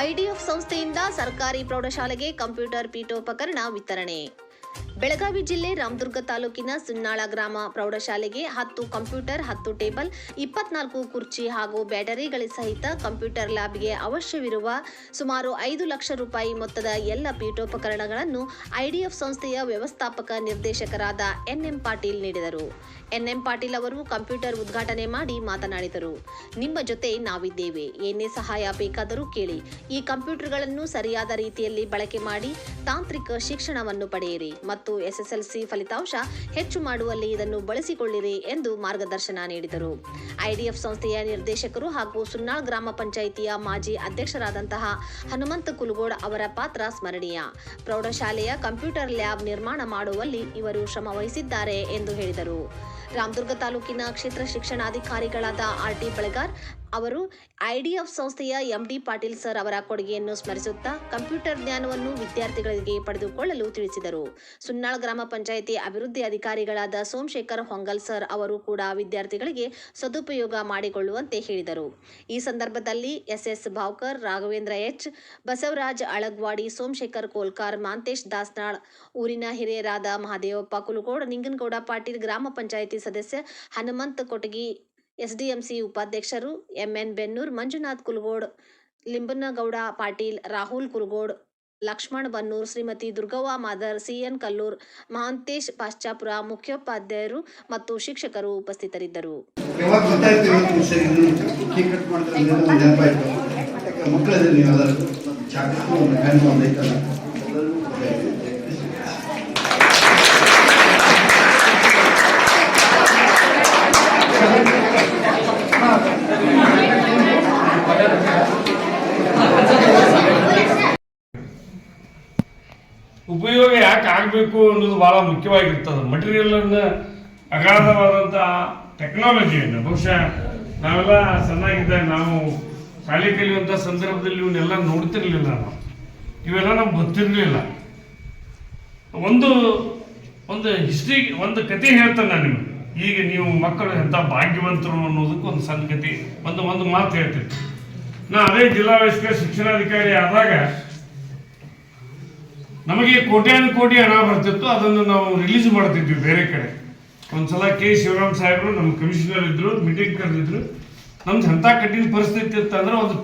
IDF ಸಂಸ್ಥೆಯಿಂದ ಸರ್ಕಾರಿ ಪ್ರೌಢಶಾಲೆಗೆ ಕಂಪ್ಯೂಟರ್ ಪೀಠೋಪಕರಣ ವಿತರಣೆ. ಬೆಳಗಾವಿ ಜಿಲ್ಲೆ ರಾಮದುರ್ಗ ತಾಲೂಕಿನ ಸುನ್ನಾಳ ಗ್ರಾಮ ಪ್ರೌಢಶಾಲೆಗೆ 10 ಕಂಪ್ಯೂಟರ್, 10 ಟೇಬಲ್, 24 ಕುರ್ಚಿ ಹಾಗೂ ಬ್ಯಾಟರಿಗಳ ಸಹಿತ ಕಂಪ್ಯೂಟರ್ ಲ್ಯಾಬ್ಗೆ ಅವಶ್ಯವಿರುವ ಸುಮಾರು 5 ಲಕ್ಷ ರೂಪಾಯಿ ಮೊತ್ತದ ಎಲ್ಲ ಪೀಠೋಪಕರಣಗಳನ್ನು ಐಡಿಎಫ್ ಸಂಸ್ಥೆಯ ವ್ಯವಸ್ಥಾಪಕ ನಿರ್ದೇಶಕರಾದ ಎನ್ಎಂ ಪಾಟೀಲ್ ನೀಡಿದರು. ಎನ್ಎಂ ಪಾಟೀಲ್ ಅವರು ಕಂಪ್ಯೂಟರ್ ಉದ್ಘಾಟನೆ ಮಾಡಿ ಮಾತನಾಡಿದರು. ನಿಮ್ಮ ಜೊತೆ ನಾವಿದ್ದೇವೆ, ಏನೇ ಸಹಾಯ ಬೇಕಾದರೂ ಕೇಳಿ. ಈ ಕಂಪ್ಯೂಟರ್ಗಳನ್ನು ಸರಿಯಾದ ರೀತಿಯಲ್ಲಿ ಬಳಕೆ ಮಾಡಿ ತಾಂತ್ರಿಕ ಶಿಕ್ಷಣವನ್ನು ಪಡೆಯಿರಿ ಮತ್ತು ಎಸ್ಎಸ್ಎಲ್ಸಿ ಫಲಿತಾಂಶ ಹೆಚ್ಚು ಮಾಡುವಲ್ಲಿ ಇದನ್ನು ಬಳಸಿಕೊಳ್ಳಿರಿ ಎಂದು ಮಾರ್ಗದರ್ಶನ ನೀಡಿದರು. ಐಡಿಎಫ್ ಸಂಸ್ಥೆಯ ನಿರ್ದೇಶಕರು ಹಾಗೂ ಸುನ್ನಾಳ್ ಗ್ರಾಮ ಪಂಚಾಯಿತಿಯ ಮಾಜಿ ಅಧ್ಯಕ್ಷರಾದಂತಹ ಹನುಮಂತ ಕುಲಗೋಡ್ ಅವರ ಪಾತ್ರ ಸ್ಮರಣೀಯ. ಪ್ರೌಢಶಾಲೆಯ ಕಂಪ್ಯೂಟರ್ ಲ್ಯಾಬ್ ನಿರ್ಮಾಣ ಮಾಡುವಲ್ಲಿ ಇವರು ಶ್ರಮ ವಹಿಸಿದ್ದಾರೆ ಎಂದು ಹೇಳಿದರು. ರಾಮದುರ್ಗ ತಾಲೂಕಿನ ಕ್ಷೇತ್ರ ಶಿಕ್ಷಣಾಧಿಕಾರಿಗಳಾದ ಆರ್.ಟಿ. ಬೆಳಗಾರ್ ಅವರು ಐಡಿಎಫ್ ಸಂಸ್ಥೆಯ ಎಂಡಿ ಪಾಟೀಲ್ ಸರ್ ಅವರ ಕೊಡುಗೆಯನ್ನು ಸ್ಮರಿಸುತ್ತಾ ಕಂಪ್ಯೂಟರ್ ಜ್ಞಾನವನ್ನು ವಿದ್ಯಾರ್ಥಿಗಳಿಗೆ ಪಡೆದುಕೊಳ್ಳಲು ತಿಳಿಸಿದರು. ಸುನ್ನಾಳ್ ಗ್ರಾಮ ಪಂಚಾಯಿತಿ ಅಭಿವೃದ್ಧಿ ಅಧಿಕಾರಿಗಳಾದ ಸೋಮಶೇಖರ್ ಹೊಂಗಲ್ ಸರ್ ಅವರು ಕೂಡ ವಿದ್ಯಾರ್ಥಿಗಳಿಗೆ ಸದುಪಯೋಗ ಮಾಡಿಕೊಳ್ಳುವಂತೆ ಹೇಳಿದರು. ಈ ಸಂದರ್ಭದಲ್ಲಿ ಎಸ್ ಭಾವ್ಕರ್, ರಾಘವೇಂದ್ರ ಎಚ್, ಬಸವರಾಜ್ ಅಳಗ್ವಾಡಿ, ಸೋಮಶೇಖರ್ ಕೋಲ್ಕಾರ್, ಮಾಂತೇಶ್ ದಾಸನಾಳ್, ಊರಿನ ಹಿರಿಯರಾದ ಮಹಾದೇವಪ್ಪ ಕುಲಗೋಡ್, ನಿಂಗನಗೌಡ ಪಾಟೀಲ್, ಗ್ರಾಮ ಪಂಚಾಯಿತಿ ಸದಸ್ಯ ಹನುಮಂತ ಕೊಟಗಿ, ಎಸ್ಡಿಎಂಸಿ ಉಪಾಧ್ಯಕ್ಷರು ಎಂಎನ್ ಬೆನ್ನೂರ್, ಮಂಜುನಾಥ್ ಕುಲಗೋಡ್, ಲಿಂಬನಗೌಡ ಪಾಟೀಲ್, ರಾಹುಲ್ ಕುಲಗೋಡ್, ಲಕ್ಷ್ಮಣ್ ಬನ್ನೂರ್, ಶ್ರೀಮತಿ ದುರ್ಗವ್ವ ಮಾದರ್, ಸಿಎನ್ ಕಲ್ಲೂರ್, ಮಹಾಂತೇಶ್ ಪಾಶ್ಚಾಪುರ ಮುಖ್ಯೋಪಾಧ್ಯಾಯರು ಮತ್ತು ಶಿಕ್ಷಕರು ಉಪಸ್ಥಿತರಿದ್ದರು. ಉಪಯೋಗ ಯಾಕೆ ಆಗಬೇಕು ಅನ್ನೋದು ಭಾಳ ಮುಖ್ಯವಾಗಿರ್ತದೆ. ಮಟೀರಿಯಲನ್ನು ಅಗಾಧವಾದಂಥ ಟೆಕ್ನಾಲಜಿಯನ್ನು ಬಹುಶಃ ನಾವೆಲ್ಲ ಸಣ್ಣಾಗಿದ್ದಾಗ ನಾವು ಶಾಲೆ ಕಲಿಯುವಂಥ ಸಂದರ್ಭದಲ್ಲಿ ಇವನ್ನೆಲ್ಲ ನೋಡ್ತಿರ್ಲಿಲ್ಲ. ಇವೆಲ್ಲ ನಮ್ಗೆ ಗೊತ್ತಿರಲಿಲ್ಲ. ಒಂದು ಹಿಸ್ಟ್ರಿ, ಒಂದು ಕತೆ ಹೇಳ್ತಾನೆ ನಾನು ನಿಮಗೆ. ಈಗ ನೀವು ಮಕ್ಕಳು ಎಂಥ ಭಾಗ್ಯವಂತರು ಅನ್ನೋದಕ್ಕೆ ಒಂದು ಸಣ್ಣ ಕತೆ, ಒಂದು ಮಾತು ಹೇಳ್ತೀನಿ. ನಾ ಅದೇ ಜಿಲ್ಲಾ ವಯಸ್ಕ ಶಿಕ್ಷಣಾಧಿಕಾರಿ ಆದಾಗ ನಮಗೆ ಕೋಟ್ಯಾನುಕೋಟಿ ಹಣ ಬರ್ತಿತ್ತು. ಅದನ್ನು ನಾವು ರಿಲೀಸ್ ಮಾಡ್ತಿದ್ವಿ ಬೇರೆ ಕಡೆ. ಒಂದ್ಸಲ ಕೆ ಶಿವರಾಮ್ ಸಾಹೇಬರು ನಮ್ಮ ಕಮಿಷನರ್ ಇದ್ರು, ಮೀಟಿಂಗ್ ಕರೆದಿದ್ರು. ನಮ್ದು ಎಂಥ ಕಠಿಣ ಪರಿಸ್ಥಿತಿ ಇತ್ತು ಅಂದ್ರೆ ಒಂದು